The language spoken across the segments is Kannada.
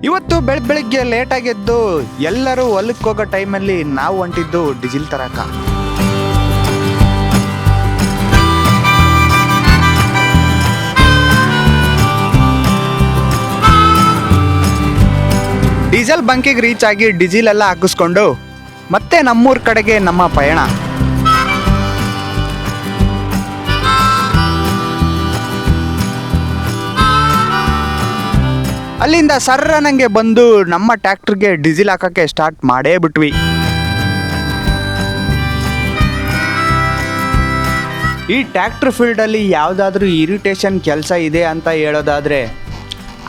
ಇವತ್ತು ಬೆಳಿಗ್ಗೆ ಲೇಟ್ ಆಗಿದ್ದು ಎಲ್ಲರೂ ಹೊಲಕ್ಕೆ ಹೋಗೋ ಟೈಮಲ್ಲಿ ನಾವು ಹೊಂಟಿದ್ದು ಡೀಸೆಲ್ ತರಕ. ಡೀಸೆಲ್ ಬಂಕಿಗೆ ರೀಚ್ ಆಗಿ ಡೀಸೆಲ್ ಎಲ್ಲ ಹಾಕಿಸ್ಕೊಂಡು ಮತ್ತೆ ನಮ್ಮೂರ್ ಕಡೆಗೆ ನಮ್ಮ ಪಯಣ. ಅಲ್ಲಿಂದ ಸರ್ರನಂಗೆ ಬಂದು ನಮ್ಮ ಟ್ರ್ಯಾಕ್ಟರ್ಗೆ ಡೀಸೆಲ್ ಹಾಕಕ್ಕೆ ಸ್ಟಾರ್ಟ್ ಮಾಡೇ ಬಿಟ್ವಿ. ಈ ಟ್ರ್ಯಾಕ್ಟರ್ ಫೀಲ್ಡಲ್ಲಿ ಯಾವುದಾದ್ರೂ ಇರಿಟೇಷನ್ ಕೆಲಸ ಇದೆ ಅಂತ ಹೇಳೋದಾದ್ರೆ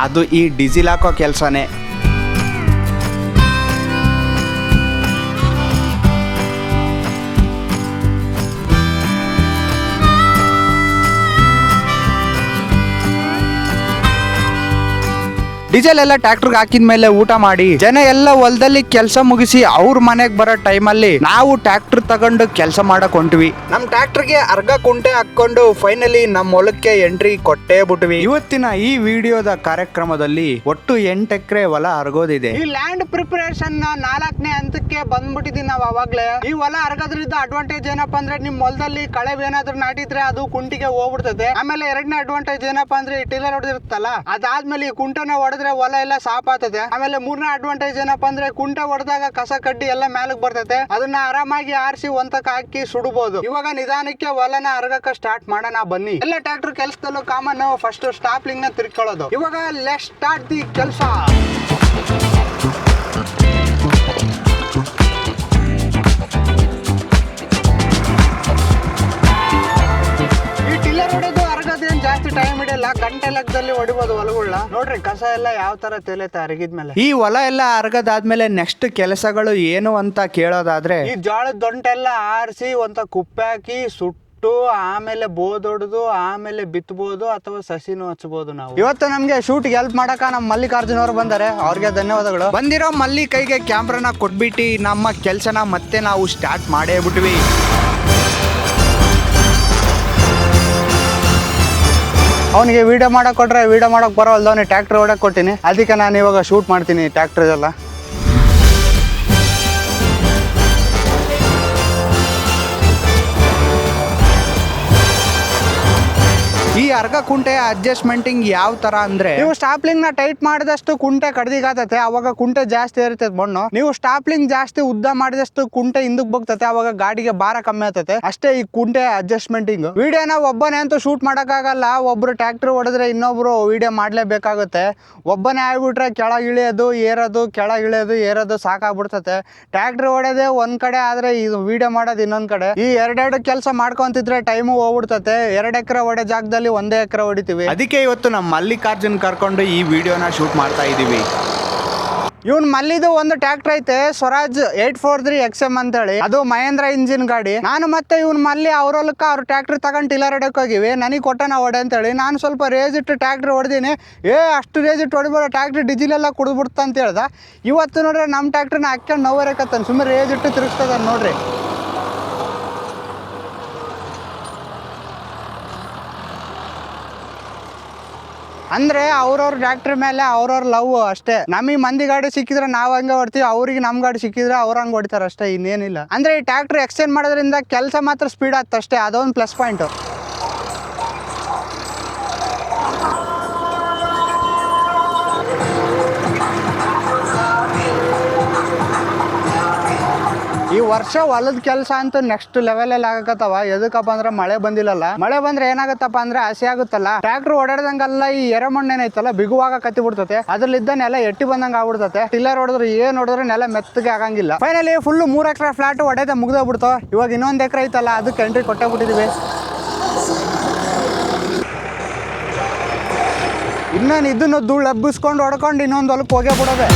ಅದು ಈ ಡೀಸೆಲ್ ಹಾಕೋ ಕೆಲಸನೇ. ಡೀಸೆಲ್ ಎಲ್ಲ ಟ್ರ್ಯಾಕ್ಟರ್ಗೆ ಹಾಕಿದ್ಮೇಲೆ ಊಟ ಮಾಡಿ ಜನ ಎಲ್ಲ ಹೊಲದಲ್ಲಿ ಕೆಲಸ ಮುಗಿಸಿ ಅವ್ರ ಮನೆಗೆ ಬರೋ ಟೈಮಲ್ಲಿ ನಾವು ಟ್ರ್ಯಾಕ್ಟರ್ ತಗೊಂಡು ಕೆಲಸ ಮಾಡಕ್ ಹೊಂಟ್ವಿ. ನಮ್ ಟ್ರ್ಯಾಕ್ಟರ್ಗೆ ಅರ್ಗ ಕುಂಟೆ ಹಾಕೊಂಡು ಫೈನಲಿ ನಮ್ಮ ಹೊಲಕ್ಕೆ ಎಂಟ್ರಿ ಕೊಟ್ಟೇ ಬಿಟ್ವಿ. ಇವತ್ತಿನ ಈ ವಿಡಿಯೋದ ಕಾರ್ಯಕ್ರಮದಲ್ಲಿ ಒಟ್ಟು 8 ಎಕರೆ ಹೊಲ ಅರ್ಗೋದಿದೆ. ಈ ಲ್ಯಾಂಡ್ ಪ್ರಿಪರೇಷನ್ ನ 4ನೇ ಹಂತಕ್ಕೆ ಬಂದ್ಬಿಟ್ಟಿದೀವಿ ನಾವು. ಅವಾಗ್ಲೇ ಈ ಹೊಲ ಅರ್ಗೋದ್ರಿಂದ ಅಡ್ವಾಂಟೇಜ್ ಏನಪ್ಪಾ ಅಂದ್ರೆ ನಿಮ್ ಹೊಲದಲ್ಲಿ ಕಳೆ ಏನಾದ್ರೂ ನಾಟಿದ್ರೆ ಅದು ಕುಂಟಿಗೆ ಹೋಗ್ಬಿಡ್ತದೆ. ಆಮೇಲೆ 2ನೇ ಅಡ್ವಾಂಟೇಜ್ ಏನಪ್ಪಾ ಅಂದ್ರೆ ಈ ಟಿಲ್ಲರ್ ಹೊಡೆದಿರುತ್ತಲ್ಲ, ಅದಾದ್ಮೇಲೆ ಈ ಕುಂಟನ ಹೊಡೆದ್ರೆ ಹೊಲ ಎಲ್ಲ ಸಾಫ್ ಆಗ್ತದೆ. ಆಮೇಲೆ 3ನೇ ಅಡ್ವಾಂಟೇಜ್ ಏನಪ್ಪಾ ಅಂದ್ರೆ ಕುಂಟೆ ಹೊಡೆದಾಗ ಕಸ ಕಡ್ಡಿ ಎಲ್ಲ ಮೇಲಕ್ ಬರ್ತದೆ, ಅದನ್ನ ಆರಾಮಾಗಿ ಆರಿಸಿ ಒಂತಕ ಹಾಕಿ ಸುಡಬಹುದು. ಇವಾಗ ನಿಧಾನಕ್ಕೆ ಹೊಲನ ಅರ್ಗಕ್ಕ ಸ್ಟಾರ್ಟ್ ಮಾಡೋಣ ಬನ್ನಿ. ಎಲ್ಲ ಟ್ರ್ಯಾಕ್ಟರ್ ಕೆಲಸದಲ್ಲೂ ಕಾಮನ್ ಫಸ್ಟ್ ಸ್ಟಾಪ್ಲಿಂಗ್ ನ ತಿರ್ಕೊಳ್ಳೋದು. ಇವಾಗ ಲೆಟ್ಸ್ ಸ್ಟಾರ್ಟ್ ದಿ ಕೆಲಸ. ಜಾಸ್ತಿ ಟೈಮ್ ಹಿಡಿಯಲ್ಲ, ಗಂಟೆ ಲೆಕ್ಕದಲ್ಲಿ ಹೊಡಿಬಹುದು ಹೊಲಗಳನ್ನ. ನೋಡ್ರಿ ಕಸ ಎಲ್ಲ ಯಾವ ತರ ತೇಲೈತೆ ಅರಗಿದ್ಮೇಲೆ. ಈ ಹೊಲ ಎಲ್ಲ ಅರಗದಾದ್ಮೇಲೆ ನೆಕ್ಸ್ಟ್ ಕೆಲಸಗಳು ಏನು ಅಂತ ಕೇಳೋದಾದ್ರೆ ಈ ಜೋಳದ ದೊಂಟೆಲ್ಲ ಆರಿಸಿ ಒಂತ ಕುಪ್ಪೆ ಹಾಕಿ ಸುಟ್ಟು ಆಮೇಲೆ ಬೋದೊಡ್ದು ಆಮೇಲೆ ಬಿತ್ತಬಹುದು ಅಥವಾ ಸಸಿನೂ ಹಚ್ಚಬಹುದು. ನಾವು ಇವತ್ತು ನಮ್ಗೆ ಶೂಟ್ ಹೆಲ್ಪ್ ಮಾಡಕ ನಮ್ಮ ಮಲ್ಲಿಕಾರ್ಜುನ್ ಅವರು ಬಂದಾರೆ, ಅವ್ರಿಗೆ ಧನ್ಯವಾದಗಳು. ಬಂದಿರೋ ಮಲ್ಲಿ ಕೈಗೆ ಕ್ಯಾಮ್ರಾನ ಕೊಟ್ಬಿಟ್ಟು ನಮ್ಮ ಕೆಲ್ಸನ ಮತ್ತೆ ನಾವು ಸ್ಟಾರ್ಟ್ ಮಾಡೇ ಬಿಟ್ವಿ. ಅವನಿಗೆ ವಿಡಿಯೋ ಮಾಡಕ್ ಕೊಟ್ರೆ ವಿಡಿಯೋ ಮಾಡಕ್ ಬರೋಲ್ದ, ಅವನಿಗೆ ಟ್ರ್ಯಾಕ್ಟರ್ ಹೊಡಕ್ ಕೊಟ್ಟಿನಿ, ಅದಕ್ಕೆ ನಾನು ಇವಾಗ ಶೂಟ್ ಮಾಡ್ತೀನಿ ಟ್ರ್ಯಾಕ್ಟರ್ ಎಲ್ಲ. ಈ ಅರ್ಗ ಕುಂಟೆ ಅಡ್ಜಸ್ಟ್ಮೆಂಟಿಂಗ್ ಯಾವ ತರ ಅಂದ್ರೆ ನೀವು ಸ್ಟಾಪ್ಲಿಂಗ್ ನ ಟೈಟ್ ಮಾಡಿದಷ್ಟು ಕುಂಟೆ ಕಡ್ದಿಗಾತತೆ, ಅವಾಗ ಕುಂಟೆ ಜಾಸ್ತಿ ಇರ್ತದೆ ಮಣ್ಣು. ನೀವು ಸ್ಟಾಪ್ಲಿಂಗ್ ಜಾಸ್ತಿ ಉದ್ದ ಮಾಡಿದಷ್ಟು ಕುಂಟೆ ಹಿಂದಕ್ ಹೋಗ್ತತೆ, ಅವಾಗ ಗಾಡಿಗೆ ಭಾರ ಕಮ್ಮಿ ಆಗ್ತದೆ. ಅಷ್ಟೇ ಈ ಕುಂಟೆ ಅಡ್ಜಸ್ಟ್ಮೆಂಟಿಂಗ್. ವಿಡಿಯೋನ ಒಬ್ಬನೇ ಅಂತೂ ಶೂಟ್ ಮಾಡಕ್ ಆಗಲ್ಲ, ಒಬ್ರು ಟ್ರ್ಯಾಕ್ಟರ್ ಹೊಡೆದ್ರೆ ಇನ್ನೊಬ್ರು ವಿಡಿಯೋ ಮಾಡ್ಲೇಬೇಕಾಗುತ್ತೆ. ಒಬ್ಬನೇ ಆಗ್ಬಿಟ್ರೆ ಕೆಳಗೆ ಇಳಿಯೋದು ಏರೋದು ಕೆಳಗೆ ಇಳಿಯೋದು ಏರೋದು ಸಾಕಾಗ್ಬಿಡ್ತತೆ. ಟ್ರ್ಯಾಕ್ಟರ್ ಹೊಡೆದೇ ಒಂದ್ ಕಡೆ ಆದ್ರೆ ಇದು ವಿಡಿಯೋ ಮಾಡೋದು ಇನ್ನೊಂದ್ ಕಡೆ. ಈ ಎರಡೆರಡು ಕೆಲಸ ಮಾಡ್ಕೊಂತಿದ್ರೆ ಟೈಮು ಹೋಗ್ಬಿಡ್ತತೆ. 2 ಎಕರೆ ಹೊಡೆ ಜಾಗದಲ್ಲಿ 1 ಎಕರೆ ಹೊಡಿತೀವಿ. ಅದಕ್ಕೆ ಇವತ್ತು ನಮ್ಮ ಮಲ್ಲಿಕಾರ್ಜುನ್ ಕರ್ಕೊಂಡು ಈ ವಿಡಿಯೋನ ಶೂಟ್ ಮಾಡ್ತಾ ಇದೀವಿ. ಇವನ್ ಮಲ್ಲಿದು ಒಂದು ಟ್ರ್ಯಾಕ್ಟರ್ ಐತೆ, ಸ್ವರಾಜ್ 843 XM ಅಂತೇಳಿ, ಅದು ಮಹೇಂದ್ರ ಇಂಜಿನ್ ಗಾಡಿ. ನಾನು ಮತ್ತೆ ಇವನ್ ಮಲ್ಲಿ ಅವ್ರೊಲಕ್ಕ ಅವ್ರ ಟ್ರ್ಯಾಕ್ಟರ್ ತಗೊಂಡು ಟಿಲ್ಲರ್ ಹೊಡಕ್ ಹೋಗಿವಿ. ನನಗೆ ಕೊಟ್ಟನ ಹೊಡೆ ಅಂತೇಳಿ ನಾನು ಸ್ವಲ್ಪ ರೇಜ್ ಇಟ್ಟು ಟ್ರ್ಯಾಕ್ಟರ್ ಹೊಡೆದೀನಿ. ಅಷ್ಟು ರೇಜ್ ಇಟ್ಟು ಹೊಡಿಬೋದ, ಟ್ರ್ಯಾಕ್ಟರ್ ಡೀಸೆಲ್ ಎಲ್ಲ ಕುಡಿದ್ಬಿಡ್ತ ಅಂತ ಹೇಳ್ದ. ಇವತ್ತು ನೋಡ್ರಿ ನಮ್ಮ ಟ್ರ್ಯಾಕ್ಟರ್ನ ಹಾಕ್ಕೊಂಡು ನೋವರೇಕತ್ತಾನ, ಸುಮ್ಮನೆ ರೇಜ್ ಇಟ್ಟು ತಿರುಗಿಸ್ತದ ನೋಡ್ರಿ. ಅಂದ್ರೆ ಅವ್ರವ್ರ ಟ್ರ್ಯಾಕ್ಟರ್ ಮೇಲೆ ಅವ್ರವ್ರ ಲವ್ ಅಷ್ಟೇ. ನಮಗೆ ಮಂದಿ ಗಾಡಿ ಸಿಕ್ಕಿದ್ರೆ ನಾವ್ ಹಂಗೆ ಹೊಡ್ತೀವಿ, ಅವ್ರಿಗೆ ನಮ್ ಗಾಡಿ ಸಿಕ್ಕಿದ್ರೆ ಅವ್ರ ಹಂಗೆ ಹೊಡಿತಾರ ಅಷ್ಟೇ, ಇನ್ನೇನಿಲ್ಲ. ಅಂದ್ರೆ ಈ ಟ್ರ್ಯಾಕ್ಟರ್ ಎಕ್ಸ್ಚೇಂಜ್ ಮಾಡೋದ್ರಿಂದ ಕೆಲಸ ಮಾತ್ರ ಸ್ಪೀಡ್ ಆಗ್ತದೆ ಅಷ್ಟೇ, ಅದೊಂದು ಪ್ಲಸ್ ಪಾಯಿಂಟ್. ಈ ವರ್ಷ ಹೊಲದ ಕೆಲಸ ಅಂತೂ ನೆಕ್ಸ್ಟ್ ಲೆವೆಲ್ ಆಗಕತ್ತವ. ಎದಕ್ಕಪ್ಪ ಅಂದ್ರೆ ಮಳೆ ಬಂದಿಲ್ಲಲ್ಲ. ಮಳೆ ಬಂದ್ರೆ ಏನಾಗತ್ತಪ್ಪ ಅಂದ್ರೆ ಹಸಿ ಆಗುತ್ತಲ್ಲ, ಟ್ರ್ಯಾಕ್ಟರ್ ಓಡಾಡ್ದಂಗಲ್ಲ ಈ ಎರೆಮಣ್ಣೇನೈತಲ್ಲ ಬಿಗುವಾಗ ಕತ್ತಿ ಬಿಡ್ತತೆ, ಅದ್ರಲ್ಲಿದ್ದ ನೆಲ ಎಟ್ಟಿ ಬಂದಂಗ ಆಗ್ಬಿಡ್ತತೆ. ಟಿಲ್ಲರ್ ಹೊಡೆದ್ರೆ ಏನ್ ಹೊಡೆದ್ರೆ ನೆಲ ಮೆತ್ತಗೆ ಆಗಂಗಿಲ್ಲ. ಫೈನಲಿ ಫುಲ್ 3 ಎಕರೆ ಫ್ಲಾಟ್ ಹೊಡೆದ ಮುಗ್ದೋಗ್ಬಿಡ್ತು. ಇವಾಗ ಇನ್ನೊಂದು ಎಕರೆ ಐತಲ್ಲ ಅದಕ್ಕೆ ಎಂಟ್ರಿ ಕೊಟ್ಟೇ ಬಿಟ್ಟಿದೀವಿ. ಇನ್ನೇನು ಇದನ್ನು ಧೂಳು ಹಬ್ಬಿಸ್ಕೊಂಡು ಹೊಡ್ಕೊಂಡು ಇನ್ನೊಂದು ಹೊಲಕ್ಕೆ ಹೋಗೇ ಬಿಡೋದೆ.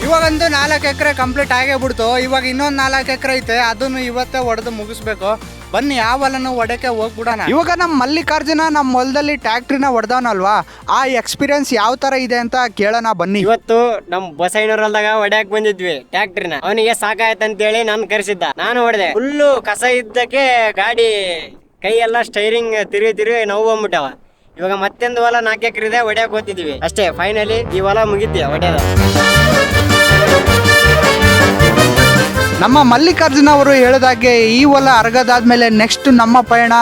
ಇವಾಗಂತೂ 4 ಎಕರೆ ಕಂಪ್ಲೀಟ್ ಆಗೇ ಬಿಡ್ತು. ಇವಾಗ ಇನ್ನೊಂದು 4 ಎಕರೆ ಐತೆ, ಅದನ್ನು ಇವತ್ತೇ ಹೊಡೆದು ಮುಗಿಸ್ಬೇಕು. ಬನ್ನಿ ಯಾವ ಹೊಲನು ಹೊಡೆಕೆ ಹೋಗ್ಬಿಡೋಣ. ಇವಾಗ ನಮ್ಮ ಮಲ್ಲಿಕಾರ್ಜುನ ನಮ್ಮ ಹೊಲದಲ್ಲಿ ಟ್ಯಾಕ್ಟ್ರಿನ ಹೊಡೆದವನಲ್ವಾ, ಆ ಎಕ್ಸ್ಪೀರಿಯನ್ಸ್ ಯಾವ ತರ ಇದೆ ಅಂತ ಕೇಳೋಣ ಬನ್ನಿ. ಇವತ್ತು ನಮ್ ಬಸೈನೂರ್ ಹೊಲ್ದಾಗ ಹೊಡ್ಯಾಕ್ ಬಂದಿದ್ವಿ ಟ್ಯಾಕ್ಟ್ರಿನ. ಅವನಿಗೆ ಸಾಕಾಯ್ತಂತೇಳಿ ನಾನು ಕರೆಸಿದ್ದ, ನಾನು ಹೊಡೆದೆ. ಫುಲ್ಲು ಕಸ ಇದ್ದಕ್ಕೆ ಗಾಡಿ ಕೈ ಎಲ್ಲ ಸ್ಟೈರಿಂಗ್ ತಿರುಗಿ ನೋವು ಬಂದ್ಬಿಟ್ಟವ. ಇವಾಗ ಮತ್ತೊಂದು ಹೊಲ 4 ಎಕರೆ ಇದೆ, ಹೊಡ್ಯಾಕ್ ಹೋಗ್ತಿದ್ವಿ ಅಷ್ಟೇ. ಫೈನಲಿ ಈ ಹೊಲ ಮುಗಿದ್ಯಾ ಹೊಡ್ಯದ. ನಮ್ಮ ಮಲ್ಲಿಕಾರ್ಜುನ ಅವರು ಹೇಳಿದಾಗೆ ಈ ಹೊಲ ಅರ್ಗದಾದ್ಮೇಲೆ ನೆಕ್ಸ್ಟ್ ನಮ್ಮ ಪಯಣ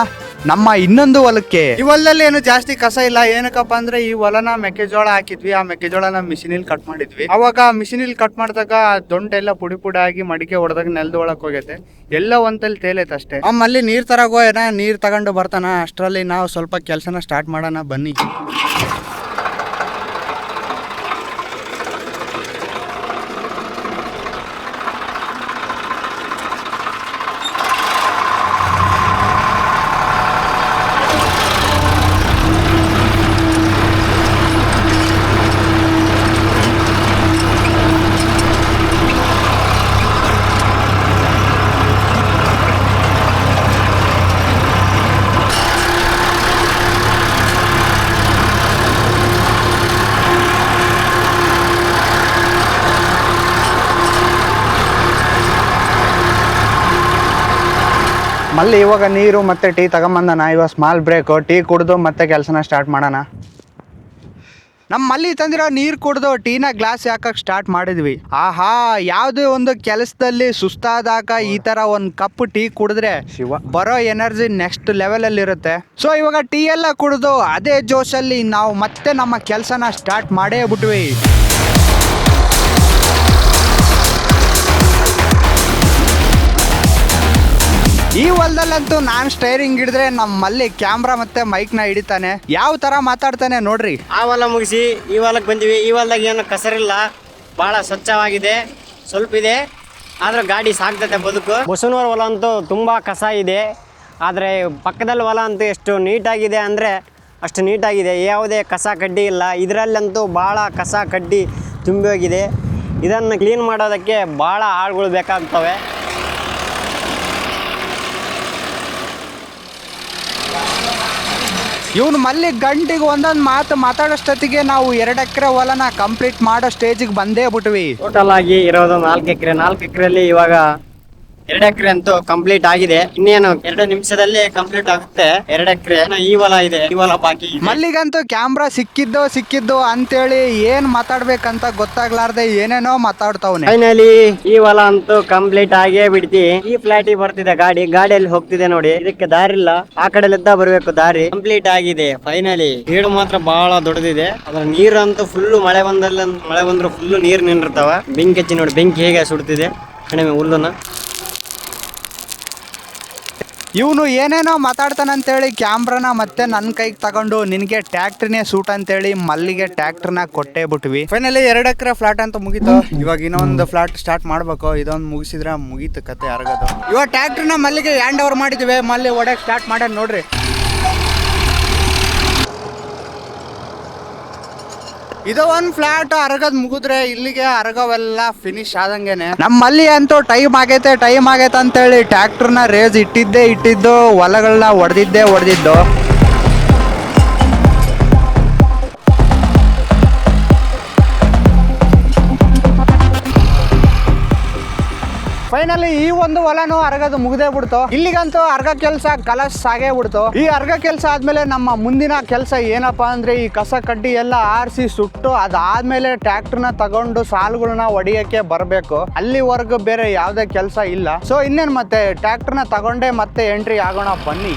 ನಮ್ಮ ಇನ್ನೊಂದು ಹೊಲಕ್ಕೆ. ಈ ಹೊಲದಲ್ಲಿ ಏನು ಜಾಸ್ತಿ ಕಸ ಇಲ್ಲ, ಏನಕ್ಕಪ್ಪ ಅಂದ್ರೆ ಈ ಹೊಲನ ಮೆಕ್ಕೆಜೋಳ ಹಾಕಿದ್ವಿ. ಆ ಮೆಕ್ಕೆಜೋಳನ ಮಿಷಿನಿಲ್ ಕಟ್ ಮಾಡಿದ್ವಿ. ಅವಾಗ ಮಿಷಿನಿಲ್ ಕಟ್ ಮಾಡಿದಾಗ ದೊಂಟೆಲ್ಲ ಪುಡಿ ಆಗಿ ಮಡಿಕೆ ಹೊಡೆದಾಗ ನೆಲದ ಒಳಕ್ ಹೋಗೈತೆ, ಎಲ್ಲ ಒಂದಲ್ಲಿ ತೇಲೈತೆ ಅಷ್ಟೇ. ಅಲ್ಲಿ ನೀರ್ ತರಗೋ ಏನ, ನೀರ್ ತಗೊಂಡು ಬರ್ತಾನ. ಅಷ್ಟರಲ್ಲಿ ನಾವು ಸ್ವಲ್ಪ ಕೆಲಸನ ಸ್ಟಾರ್ಟ್ ಮಾಡೋಣ ಬನ್ನಿ. ಮಲ್ಲಿ ಇವಾಗ ನೀರು ಮತ್ತೆ ಟೀ ತಗೊಂಬಂದನ. ಇವಾಗ ಸ್ಮಾಲ್ ಬ್ರೇಕು, ಟೀ ಕುಡ್ದು ಮತ್ತೆ ಕೆಲಸನ ಸ್ಟಾರ್ಟ್ ಮಾಡೋಣ. ನಮ್ಮ ಮಲ್ಲಿ ತಂದಿರೋ ನೀರು ಕುಡ್ದು ಟೀನ ಗ್ಲಾಸ್ ಹಾಕಕ್ಕೆ ಸ್ಟಾರ್ಟ್ ಮಾಡಿದ್ವಿ. ಆಹಾ, ಯಾವುದೇ ಒಂದು ಕೆಲಸದಲ್ಲಿ ಸುಸ್ತಾದಾಗ ಈ ತರ ಒಂದು ಕಪ್ ಟೀ ಕುಡಿದ್ರೆ ಬರೋ ಎನರ್ಜಿ ನೆಕ್ಸ್ಟ್ ಲೆವೆಲಲ್ಲಿ ಇರುತ್ತೆ. ಸೊ ಇವಾಗ ಟೀ ಎಲ್ಲ ಕುಡಿದು ಅದೇ ಜೋಶಲ್ಲಿ ನಾವು ಮತ್ತೆ ನಮ್ಮ ಕೆಲಸನ ಸ್ಟಾರ್ಟ್ ಮಾಡೇ ಬಿಟ್ವಿ. ಈ ಹೊಲದಲ್ಲಂತೂ ನಾನು ಸ್ಟೈರಿಂಗ್ ಹಿಡಿದ್ರೆ ನಮ್ಮ ಮಲ್ಲಿ ಕ್ಯಾಮ್ರಾ ಮತ್ತೆ ಮೈಕ್ ನ ಹಿಡಿತಾನೆ. ಯಾವ ತರ ಮಾತಾಡ್ತಾನೆ ನೋಡ್ರಿ. ಆ ಹೊಲ ಮುಗಿಸಿ ಈ ಹೊಲಕ್ಕೆ ಬಂದಿವಿ. ಈ ಹೊಲದಾಗ ಏನು ಕಸರಿಲ್ಲ, ಬಹಳ ಸ್ವಚ್ಛವಾಗಿದೆ. ಸ್ವಲ್ಪ ಇದೆ ಆದ್ರೆ ಗಾಡಿ ಸಾಕ್ತತೆ ಬದುಕು. ಬಸವನೂರು ಹೊಲ ಅಂತೂ ತುಂಬಾ ಕಸ ಇದೆ, ಆದರೆ ಪಕ್ಕದಲ್ಲಿ ಹೊಲ ಅಂತೂ ಎಷ್ಟು ನೀಟಾಗಿದೆ ಅಂದರೆ ಅಷ್ಟು ನೀಟಾಗಿದೆ. ಯಾವುದೇ ಕಸ ಕಡ್ಡಿ ಇಲ್ಲ. ಇದರಲ್ಲಂತೂ ಭಾಳ ಕಸ ಕಡ್ಡಿ ತುಂಬಿ ಹೋಗಿದೆ. ಇದನ್ನು ಕ್ಲೀನ್ ಮಾಡೋದಕ್ಕೆ ಭಾಳ ಆಳುಗಳು ಬೇಕಾಗ್ತವೆ. ಇವನು ಮಲ್ಲಿ ಗಂಟಿಗೆ ಒಂದೊಂದು ಮಾತು ಮಾತಾಡೋಷ್ಟೊತ್ತಿಗೆ ನಾವು 2 ಎಕರೆ ಹೊಲನ ಕಂಪ್ಲೀಟ್ ಮಾಡೋ ಸ್ಟೇಜಿಗೆ ಬಂದೇ ಬಿಟ್ವಿ. ಟೋಟಲ್ ಆಗಿ ಇರೋದು 4 ಎಕರೆ. 4 ಎಕರೆಯಲ್ಲಿ ಇವಾಗ 2 ಎಕರೆ ಅಂತೂ ಕಂಪ್ಲೀಟ್ ಆಗಿದೆ. ಇನ್ನೇನು 2 ನಿಮಿಷದಲ್ಲಿ ಕಂಪ್ಲೀಟ್ ಆಗುತ್ತೆ 2 ಎಕರೆ. ಈ ಹೊಲ ಇದೆ, ಈ ಹೊಲ ಬಾಕಿ. ಮಲ್ಲಿಗಂತೂ ಕ್ಯಾಮ್ರಾ ಸಿಕ್ಕಿದ್ದು ಅಂತೇಳಿ ಏನ್ ಮಾತಾಡ್ಬೇಕಂತ ಗೊತ್ತಾಗ್ಲಾರ್ದೆ ಏನೇನೋ ಮಾತಾಡ್ತಾವ್ನೆ. ಫೈನಲಿ ಈ ಹೊಲ ಅಂತೂ ಕಂಪ್ಲೀಟ್ ಆಗೇ ಬಿಡ್ತಿ. ಈ ಫ್ಲಾಟಿಗೆ ಬರ್ತಿದೆ ಗಾಡಿಯಲ್ಲಿ ಹೋಗ್ತಿದೆ ನೋಡಿ. ಇದಕ್ಕೆ ದಾರಿ ಇಲ್ಲ, ಆ ಕಡೆಲಿದ್ದ ಬರ್ಬೇಕು ದಾರಿ. ಕಂಪ್ಲೀಟ್ ಆಗಿದೆ ಫೈನಲಿ. ನೀರು ಮಾತ್ರ ಬಹಳ ದೊಡ್ಡದಿದೆ. ಅದ್ರ ನೀರಂತೂ ಫುಲ್ಲು ಮಳೆ ಬಂದ್ರು ಫುಲ್ಲು ನೀರು ನಿಂದಿರ್ತಾವ. ಬೆಂಕಿ ಹಚ್ಚಿ ನೋಡಿ, ಬೆಂಕಿ ಹೇಗೆ ಸುಡ್ತಿದೆ ಕಡಿಮೆ ಹುಲ್ಲುನ. ಇವನು ಏನೇನೋ ಮಾತಾಡ್ತಾನಂತೇಳಿ ಕ್ಯಾಮ್ರಾನ ಮತ್ತೆ ನನ್ನ ಕೈಗೆ ತಗೊಂಡು ನಿನಗೆ ಟ್ಯಾಕ್ಟ್ರಿನೇ ಸೂಟ್ ಅಂತೇಳಿ ಮಲ್ಲಿಗೆ ಟ್ಯಾಕ್ಟ್ರನ ಕೊಟ್ಟೇ ಬಿಟ್ವಿ. ಫೈನಲಿ 2 ಎಕರೆ ಫ್ಲಾಟ್ ಅಂತ ಮುಗೀತು. ಇವಾಗ ಇನ್ನೊಂದು ಫ್ಲಾಟ್ ಸ್ಟಾರ್ಟ್ ಮಾಡ್ಬೇಕು. ಇದೊಂದು ಮುಗಿಸಿದ್ರೆ ಮುಗೀತು ಕತೆ ಅರಗೋದು. ಇವಾಗ ಟ್ಯಾಕ್ಟ್ರಿನ ಮಲ್ಲಿಗೆ ಹ್ಯಾಂಡ್ ಓವರ್ ಮಾಡಿದ್ವಿ. ಮಲ್ಲಿ ಹೊಡೆಯಕ್ಕೆ ಸ್ಟಾರ್ಟ್ ಮಾಡ್ಯಾನ ನೋಡ್ರಿ. ಇದು ಒಂದು ಫ್ಲಾಟ್ ಅರಗದ್ ಮುಗಿದ್ರೆ ಇಲ್ಲಿಗೆ ಅರಗವೆಲ್ಲ ಫಿನಿಶ್ ಆದಂಗೆನೆ. ನಮ್ಮಲ್ಲಿ ಅಂತೂ ಟೈಮ್ ಆಗೈತೆ ಅಂತೇಳಿ ಟ್ಯಾಕ್ಟರ್ನ ರೇಸ್ ಇಟ್ಟಿದ್ದು ಹೊಲಗಳನ್ನ ಹೊಡೆದಿದ್ದು. ಫೈನಲಿ ಈ ಒಂದು ಹೊಲನು ಅರ್ಗದು ಮುಗ್ದೇ ಬಿಡ್ತು. ಇಲ್ಲಿಗಂತೂ ಅರ್ಗ ಕೆಲಸ ಕಲಸ್ ಆಗೇ ಬಿಡ್ತು. ಈ ಅರ್ಗ ಕೆಲಸ ಆದ್ಮೇಲೆ ನಮ್ಮ ಮುಂದಿನ ಕೆಲಸ ಏನಪ್ಪಾ ಅಂದ್ರೆ ಈ ಕಸ ಕಡ್ಡಿ ಎಲ್ಲ ಆರಿಸಿ ಸುಟ್ಟು ಅದಾದ್ಮೇಲೆ ಟ್ರ್ಯಾಕ್ಟರ್ನ ತಗೊಂಡು ಸಾಲುಗಳನ್ನ ಹೊಡಿಯಕ್ಕೆ ಬರಬೇಕು. ಅಲ್ಲಿವರೆಗೂ ಬೇರೆ ಯಾವುದೇ ಕೆಲಸ ಇಲ್ಲ. ಸೊ ಇನ್ನೇನು ಮತ್ತೆ ಟ್ರ್ಯಾಕ್ಟರ್ನ ತಗೊಂಡೇ ಮತ್ತೆ ಎಂಟ್ರಿ ಆಗೋಣ ಬನ್ನಿ.